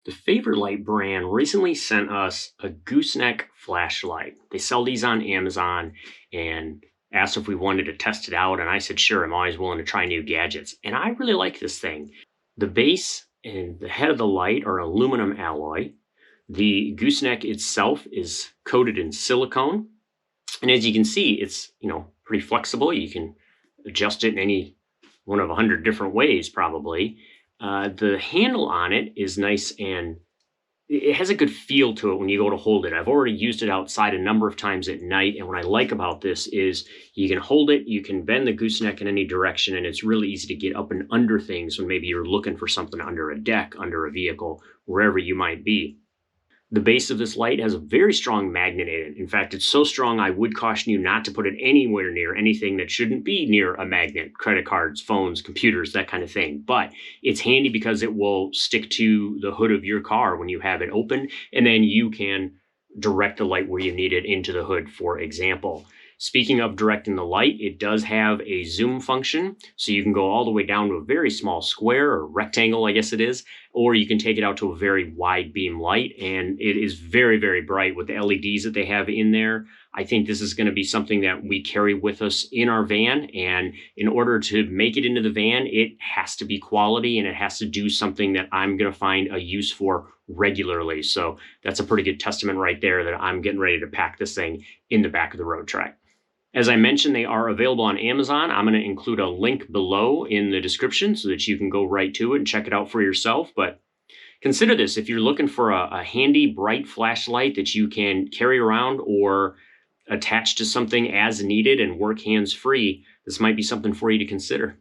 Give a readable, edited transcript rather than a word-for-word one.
The Favorite Light brand recently sent us a Gooseneck flashlight. They sell these on Amazon and asked if we wanted to test it out. And I said, sure, I'm always willing to try new gadgets. And I really like this thing. The base and the head of the light are aluminum alloy. The gooseneck itself is coated in silicone. And as you can see, it's, pretty flexible. You can adjust it in any one of 100 different ways, probably. The handle on it is nice and it has a good feel to it when you go to hold it. I've already used it outside a number of times at night. And what I like about this is you can hold it, you can bend the gooseneck in any direction, and it's really easy to get up and under things when maybe you're looking for something under a deck, under a vehicle, wherever you might be. The base of this light has a very strong magnet in it. In fact, it's so strong, I would caution you not to put it anywhere near anything that shouldn't be near a magnet, credit cards, phones, computers, that kind of thing. But it's handy because it will stick to the hood of your car when you have it open, and then you can direct the light where you need it into the hood, for example. Speaking of directing the light, it does have a zoom function, so you can go all the way down to a very small square or rectangle, I guess it is, or you can take it out to a very wide beam light, and it is very, very bright with the LEDs that they have in there. I think this is going to be something that we carry with us in our van, and in order to make it into the van, it has to be quality, and it has to do something that I'm going to find a use for regularly. So that's a pretty good testament right there that I'm getting ready to pack this thing in the back of the road track. As I mentioned, they are available on Amazon. I'm going to include a link below in the description so that you can go right to it and check it out for yourself. But consider this: if you're looking for a handy, bright flashlight that you can carry around or attach to something as needed and work hands-free, this might be something for you to consider.